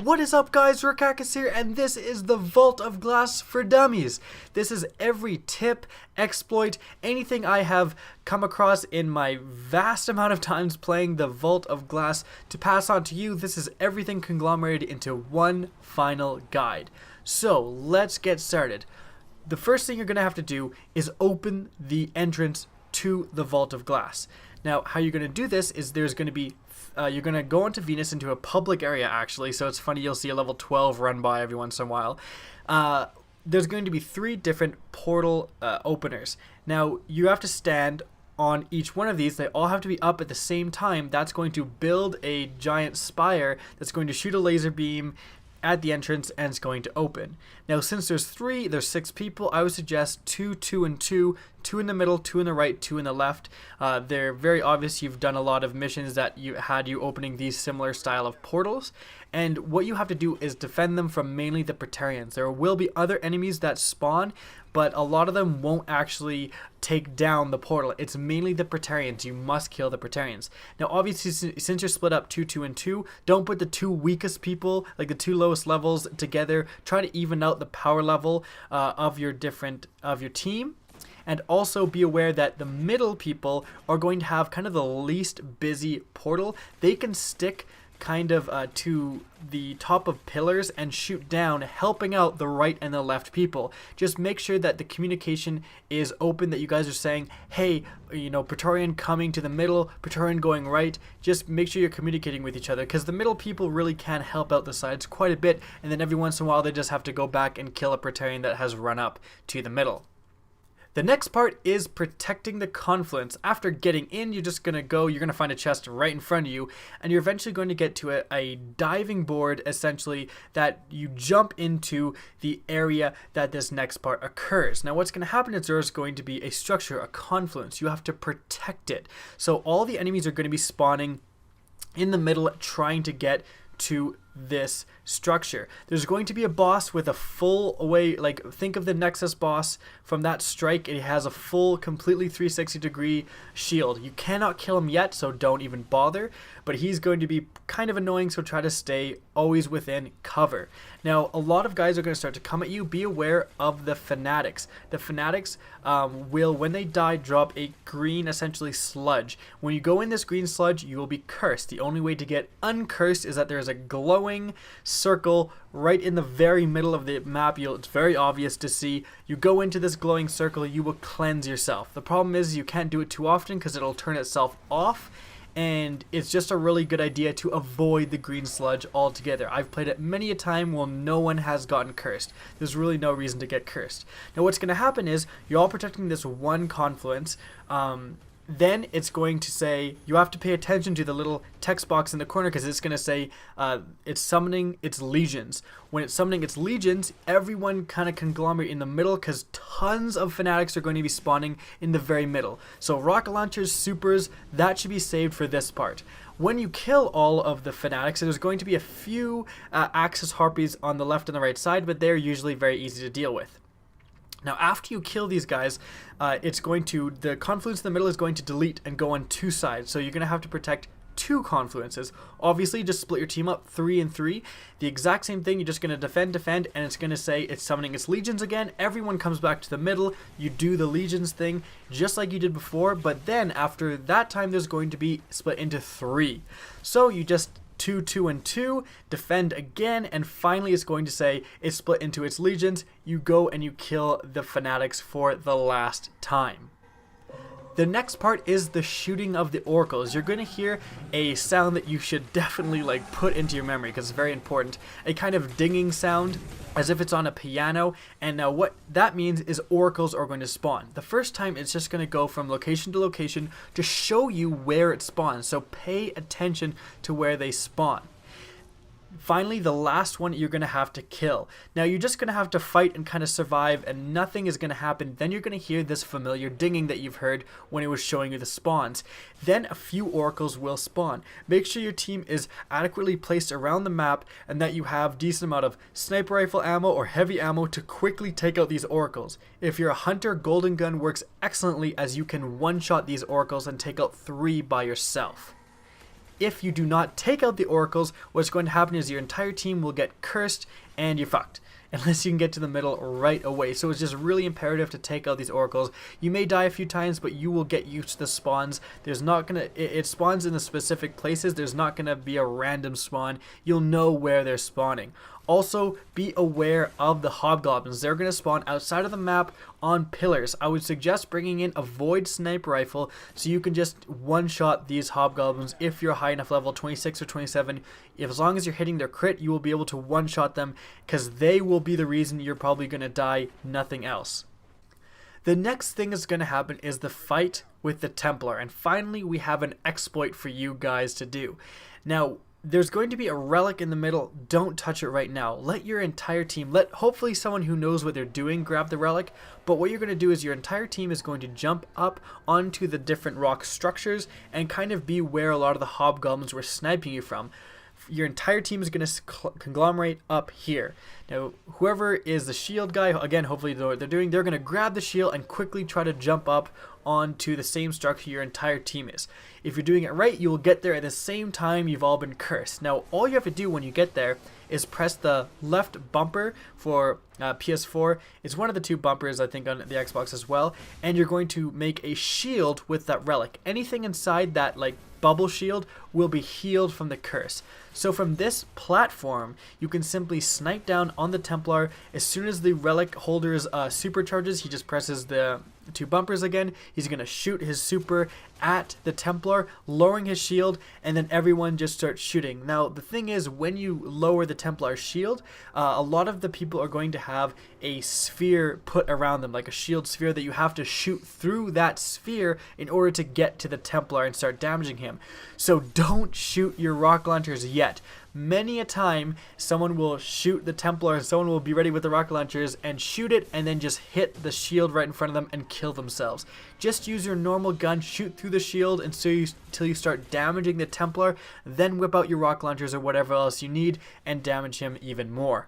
What is up, guys? Rikakis here, and this is the Vault of Glass for Dummies. This is every tip, exploit, anything I have come across in my vast amount of times playing the Vault of Glass to pass on to you. This is everything conglomerated into one final guide. So, let's get started. The first thing you're going to have to do is open the entrance to the Vault of Glass. Now, how you're going to do this is there's going to be you're going to go onto Venus into a public area, actually, so it's funny you'll see a level 12 run by every once in a while. There's going to be 3 different portal openers. Now, you have to stand on each one of these. They all have to be up at the same time. That's going to build a giant spire that's going to shoot a laser beam at the entrance, and it's going to open. Now, since there's 6 people, I would suggest 2, 2, and 2. 2 in the middle, 2 in the right, 2 in the left. They're very obvious. You've done a lot of missions that you opening these similar style of portals, and what you have to do is defend them from mainly the Praetorians. There will be other enemies that spawn, but a lot of them won't actually take down the portal. It's mainly the Praetorians. You must kill the Praetorians. Now, obviously, since you're split up 2, 2, and 2, don't put the 2 weakest people, like the 2 lowest levels, together. Try to even out the power level of your team. And also be aware that the middle people are going to have kind of the least busy portal. They can stick kind of to the top of pillars and shoot down, helping out the right and the left people. Just make sure that the communication is open, that you guys are saying, hey, Praetorian coming to the middle, Praetorian going right. Just make sure you're communicating with each other, because the middle people really can help out the sides quite a bit, and then every once in a while they just have to go back and kill a Praetorian that has run up to the middle. The next part is protecting the confluence. After getting in, you're going to find a chest right in front of you, and you're eventually going to get to a diving board, essentially, that you jump into the area that this next part occurs. Now, what's going to happen is there's going to be a structure, a confluence. You have to protect it. So all the enemies are going to be spawning in the middle, trying to get to this structure. There's going to be a boss with a full away, think of the Nexus boss from that strike. It has a full, completely 360-degree shield. You cannot kill him yet, so don't even bother, but he's going to be kind of annoying, so try to stay always within cover. Now, a lot of guys are going to start to come at you. Be aware of the fanatics. The fanatics will, when they die, drop a green, essentially, sludge. When you go in this green sludge, you will be cursed. The only way to get uncursed is that there is a glowing circle right in the very middle of the map. It's very obvious to see. You go into this glowing circle, you will cleanse yourself. The problem is you can't do it too often because it'll turn itself off, and it's just a really good idea to avoid the green sludge altogether. I've played it many a time while no one has gotten cursed. There's really no reason to get cursed. Now, what's going to happen is you're all protecting this one confluence. Then it's going to say, you have to pay attention to the little text box in the corner, because it's going to say it's summoning its legions. When it's summoning its legions, everyone kind of conglomerate in the middle, because tons of fanatics are going to be spawning in the very middle. So rocket launchers, supers, that should be saved for this part. When you kill all of the fanatics, there's going to be a few Axis harpies on the left and the right side, but they're usually very easy to deal with. Now, after you kill these guys, the confluence in the middle is going to delete and go on 2 sides. So you're going to have to protect 2 confluences. Obviously, just split your team up 3 and 3. The exact same thing. You're just going to defend, and it's going to say it's summoning its legions again. Everyone comes back to the middle. You do the legions thing just like you did before. But then after that time, there's going to be split into 3. So you just 2, 2, and 2, defend again, and finally it's going to say it's split into its legions. You go and you kill the fanatics for the last time. The next part is the shooting of the oracles. You're going to hear a sound that you should definitely put into your memory, because it's very important. A kind of dinging sound, as if it's on a piano. And now what that means is oracles are going to spawn. The first time it's just going to go from location to location to show you where it spawns. So pay attention to where they spawn. Finally, the last one you're going to have to kill. Now, you're just going to have to fight and kind of survive, and nothing is going to happen. Then you're going to hear this familiar dinging that you've heard when it was showing you the spawns. Then a few oracles will spawn. Make sure your team is adequately placed around the map, and that you have decent amount of sniper rifle ammo or heavy ammo to quickly take out these oracles. If you're a hunter, golden gun works excellently, as you can one-shot these oracles and take out 3 by yourself. if you do not take out the oracles, what's going to happen is your entire team will get cursed and you're fucked. Unless you can get to the middle right away. So it's just really imperative to take out these oracles. You may die a few times, but you will get used to the spawns. There's not gonna, it spawns in the specific places. There's not gonna be a random spawn. You'll know where they're spawning. Also, be aware of the hobgoblins. They're going to spawn outside of the map on pillars. I would suggest bringing in a void sniper rifle so you can just one-shot these hobgoblins if you're high enough level, 26 or 27. As long as you're hitting their crit, you will be able to one-shot them because they will be the reason you're probably going to die, nothing else. The next thing that's going to happen is the fight with the Templar. And finally, we have an exploit for you guys to do. Now, there's going to be a relic in the middle. Don't touch it right now. Let your entire team, let hopefully someone who knows what they're doing grab the relic. But what you're going to do is your entire team is going to jump up onto the different rock structures and kind of be where a lot of the hobgoblins were sniping you from. Your entire team is going to conglomerate up here. Now, whoever is the shield guy, again, hopefully they know what they're doing. They're going to grab the shield and quickly try to jump up onto the same structure your entire team is. If you're doing it right, you will get there at the same time you've all been cursed. Now, all you have to do when you get there is press the left bumper for PS4. It's one of the two bumpers, I think, on the Xbox as well. And you're going to make a shield with that relic. Anything inside that, like, bubble shield will be healed from the curse. So from this platform, you can simply snipe down on the Templar. As soon as the relic holder's supercharges, he just presses the two bumpers again. He's going to shoot his super at the Templar, lowering his shield, and then everyone just starts shooting. Now, the thing is, when you lower the Templar's shield, a lot of the people are going to have a sphere put around them, like a shield sphere that you have to shoot through that sphere in order to get to the Templar and start damaging him. So don't shoot your rock launchers yet. Many a time, someone will shoot the Templar and someone will be ready with the rocket launchers and shoot it and then just hit the shield right in front of them and kill themselves. Just use your normal gun, shoot through the shield until you start damaging the Templar, then whip out your rocket launchers or whatever else you need and damage him even more.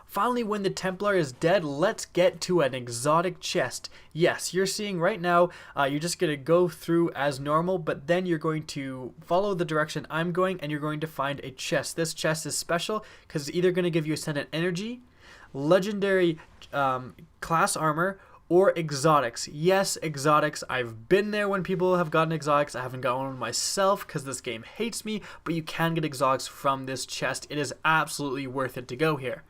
Finally, when the Templar is dead, let's get to an exotic chest. Yes, you're seeing right now, you're just going to go through as normal, but then you're going to follow the direction I'm going and you're going to find a chest. This chest is special because it's either going to give you Ascendant Energy, Legendary class armor, or exotics. Yes, exotics. I've been there when people have gotten exotics. I haven't gotten one myself because this game hates me, but you can get exotics from this chest. It is absolutely worth it to go here.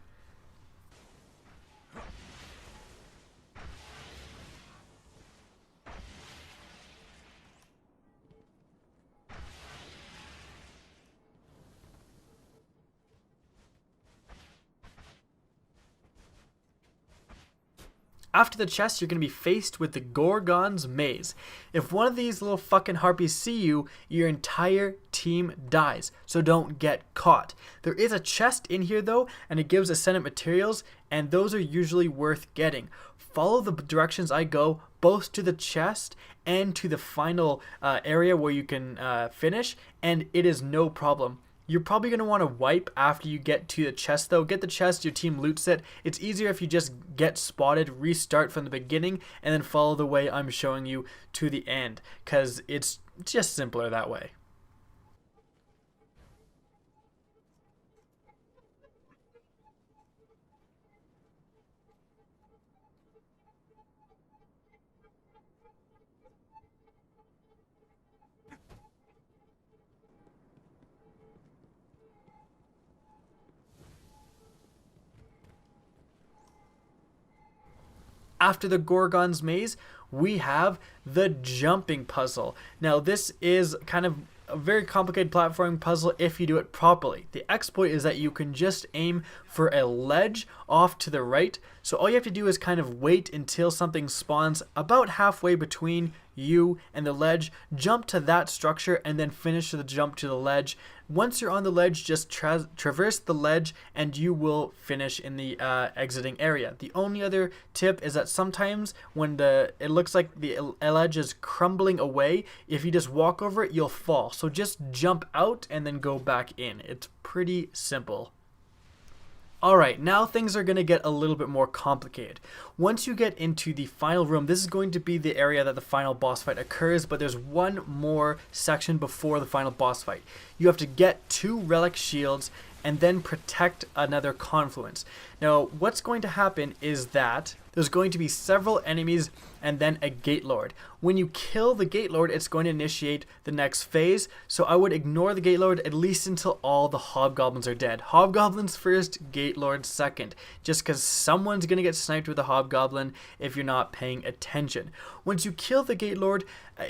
After the chest, you're going to be faced with the Gorgon's Maze. If one of these little fucking harpies see you, your entire team dies, so don't get caught. There is a chest in here though, and it gives Ascendant materials, and those are usually worth getting. Follow the directions I go, both to the chest and to the final area where you can finish, and it is no problem. You're probably going to want to wipe after you get to the chest though. Get the chest, your team loots it. It's easier if you just get spotted, restart from the beginning, and then follow the way I'm showing you to the end, because it's just simpler that way. After the Gorgon's Maze, we have the jumping puzzle. Now, this is kind of a very complicated platforming puzzle if you do it properly. The exploit is that you can just aim for a ledge off to the right. So all you have to do is kind of wait until something spawns about halfway between you and the ledge, jump to that structure, and then finish the jump to the ledge. Once you're on the ledge, just traverse the ledge and you will finish in the exiting area. The only other tip is that sometimes when it looks like the ledge is crumbling away, if you just walk over it, you'll fall. So just jump out and then go back in. It's pretty simple. Alright, now things are going to get a little bit more complicated. Once you get into the final room, this is going to be the area that the final boss fight occurs, but there's one more section before the final boss fight. You have to get 2 relic shields and then protect another confluence. Now, what's going to happen is that there's going to be several enemies and then a gate lord. When you kill the gate lord, it's going to initiate the next phase, so I would ignore the gate lord at least until all the hobgoblins are dead. Hobgoblins first, gate lord second, just because someone's going to get sniped with a hobgoblin if you're not paying attention. Once you kill the gate lord,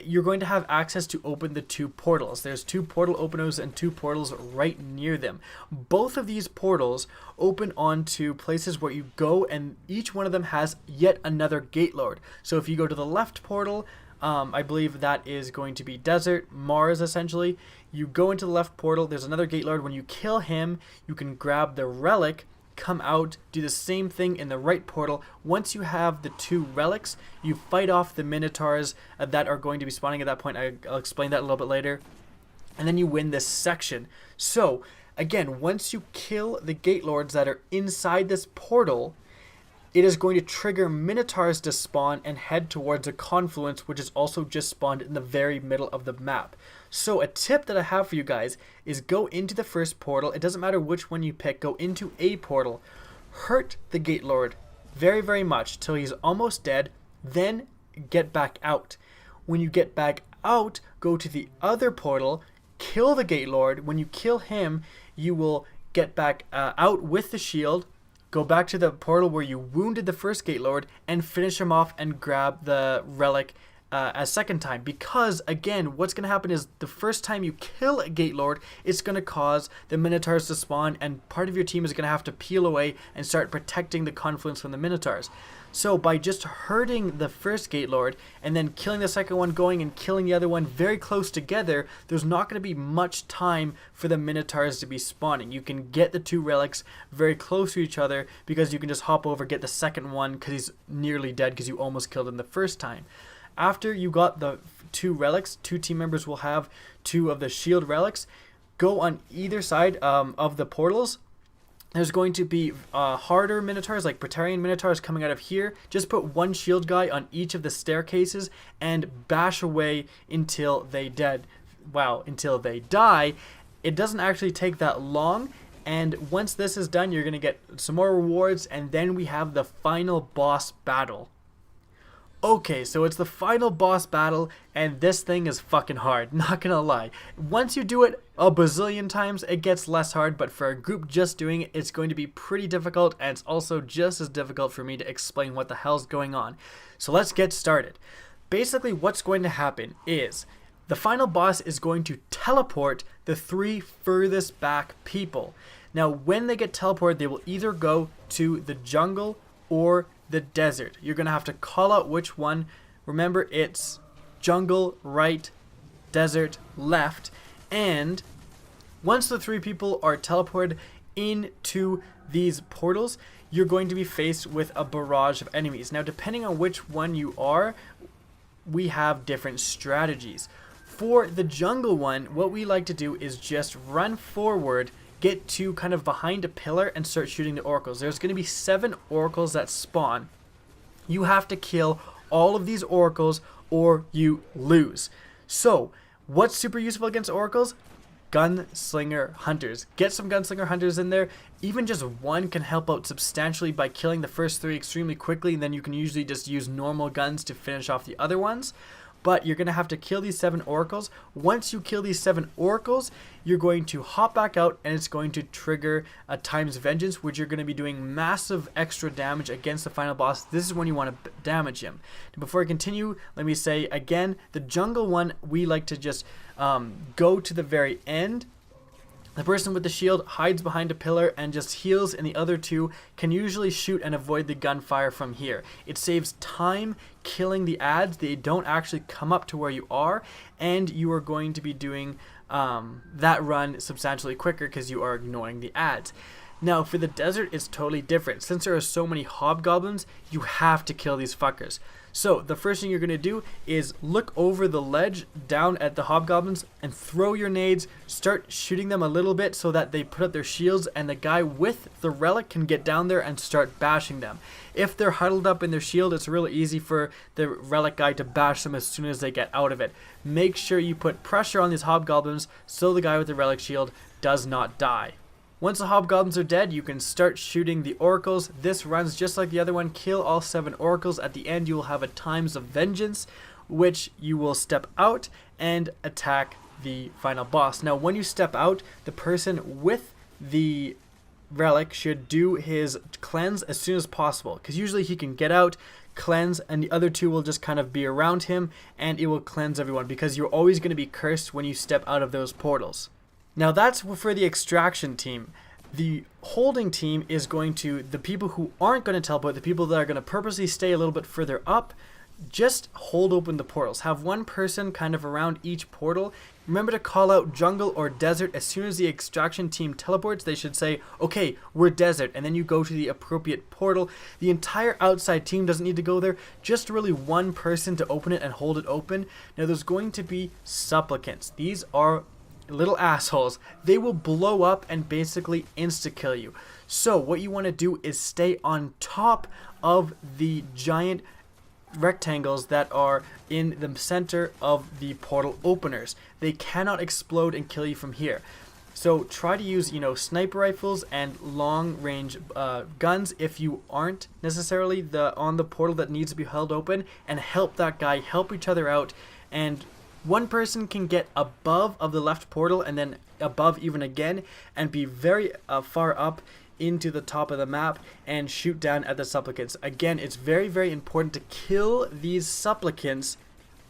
you're going to have access to open the 2 portals. There's 2 portal openers and 2 portals right near them. Both of these portals open onto places where you go, and each one of them has yet another gate lord. So if you go to the left portal, I believe that is going to be Desert, Mars essentially. You go into the left portal, there's another gate lord. When you kill him, you can grab the relic, come out, do the same thing in the right portal. Once you have the 2 relics, you fight off the minotaurs that are going to be spawning at that point. I'll explain that a little bit later. And then you win this section. So, again, once you kill the gate lords that are inside this portal, it is going to trigger minotaurs to spawn and head towards a confluence, which is also just spawned in the very middle of the map. So a tip that I have for you guys is go into the first portal. It doesn't matter which one you pick. Go into a portal. Hurt the gate lord very, very much till he's almost dead. Then get back out. When you get back out, go to the other portal. Kill the gate lord. When you kill him, you will get back out with the shield. Go back to the portal where you wounded the first gate lord and finish him off and grab the relic a second time. Because, again, what's going to happen is the first time you kill a gate lord, it's going to cause the minotaurs to spawn, and part of your team is going to have to peel away and start protecting the confluence from the minotaurs. So by just hurting the first gate lord and then killing the second one, going and killing the other one very close together, there's not going to be much time for the minotaurs to be spawning. You can get the 2 relics very close to each other because you can just hop over, get the second one because he's nearly dead because you almost killed him the first time. After you got the 2 relics, 2 team members will have 2 of the shield relics. Go on either side of the portals. There's going to be harder minotaurs, like Praetorian minotaurs, coming out of here. Just put 1 shield guy on each of the staircases and bash away until they until they die. It doesn't actually take that long, and once this is done, you're going to get some more rewards, and then we have the final boss battle. Okay, so it's the final boss battle, and this thing is fucking hard, not gonna lie. Once you do it a bazillion times, it gets less hard, but for a group just doing it, it's going to be pretty difficult, and it's also just as difficult for me to explain what the hell's going on. So let's get started. Basically, what's going to happen is the final boss is going to teleport the 3 furthest back people. Now, when they get teleported, they will either go to the jungle or the desert. You're going to have to call out which one. Remember, it's jungle right, desert left. And once the 3 people are teleported into these portals, you're going to be faced with a barrage of enemies. Now, depending on which one you are, we have different strategies. For the jungle one, what we like to do is just run forward, get to kind of behind a pillar and start shooting the oracles. There's going to be 7 oracles that spawn. You have to kill all of these oracles or you lose. So, what's super useful against oracles? Gunslinger hunters. Get some gunslinger hunters in there. Even just 1 can help out substantially by killing the first 3 extremely quickly, and then you can usually just use normal guns to finish off the other ones. But you're going to have to kill these 7 oracles. Once you kill these 7 oracles, you're going to hop back out, and it's going to trigger a Time's Vengeance, which you're going to be doing massive extra damage against the final boss. This is when you want to damage him. Before I continue, let me say again, the jungle one, we like to just go to the very end. The person with the shield hides behind a pillar and just heals, and the other 2 can usually shoot and avoid the gunfire from here. It saves time killing the adds. They don't actually come up to where you are, and you are going to be doing that run substantially quicker because you are ignoring the adds. Now for the desert, it's totally different. Since there are so many hobgoblins, you have to kill these fuckers. So the first thing you're going to do is look over the ledge down at the hobgoblins and throw your nades, start shooting them a little bit so that they put up their shields and the guy with the relic can get down there and start bashing them. If they're huddled up in their shield, it's really easy for the relic guy to bash them as soon as they get out of it. Make sure you put pressure on these hobgoblins so the guy with the relic shield does not die. Once the hobgoblins are dead, you can start shooting the oracles. This runs just like the other one. Kill all 7 oracles. At the end, you will have a Times of Vengeance, which you will step out and attack the final boss. Now, when you step out, the person with the relic should do his cleanse as soon as possible, because usually he can get out, cleanse, and the other 2 will just kind of be around him, and it will cleanse everyone, because you're always going to be cursed when you step out of those portals. Now that's for the extraction team. The holding team is going to, the people who aren't going to teleport, the people that are going to purposely stay a little bit further up, just hold open the portals. Have one person kind of around each portal. Remember to call out jungle or desert. As soon as the extraction team teleports, they should say, okay, we're desert, and then you go to the appropriate portal. The entire outside team doesn't need to go there, just really one person to open it and hold it open. Now there's going to be supplicants. These are little assholes. They will blow up and basically insta-kill you. So what you want to do is stay on top of the giant rectangles that are in the center of the portal openers. They cannot explode and kill you from here. So try to use, sniper rifles and long range guns if you aren't necessarily on the portal that needs to be held open, and help that guy, help each other out. And one person can get above of the left portal and then above even again and be very far up into the top of the map and shoot down at the supplicants. Again, it's very, very important to kill these supplicants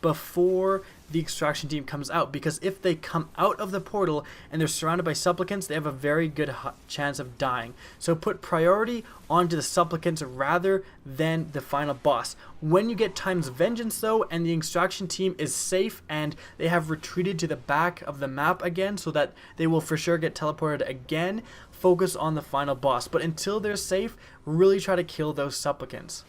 before the extraction team comes out, because if they come out of the portal and they're surrounded by supplicants, they have a very good chance of dying. So put priority onto the supplicants rather than the final boss. When you get Times of Vengeance though, and the extraction team is safe and they have retreated to the back of the map again so that they will for sure get teleported again, focus on the final boss. But until they're safe, really try to kill those supplicants.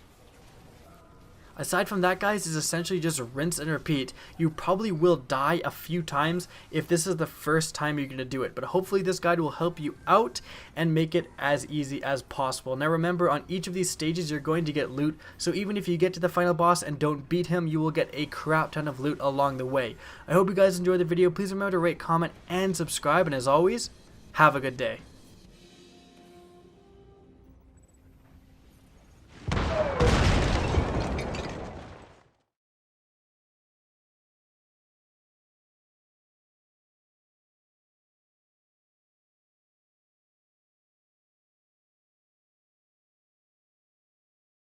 Aside from that, guys, is essentially just rinse and repeat. You probably will die a few times if this is the first time you're going to do it, but hopefully this guide will help you out and make it as easy as possible. Now remember, on each of these stages you're going to get loot, so even if you get to the final boss and don't beat him, you will get a crap ton of loot along the way. I hope you guys enjoyed the video. Please remember to rate, comment, and subscribe, and as always, have a good day.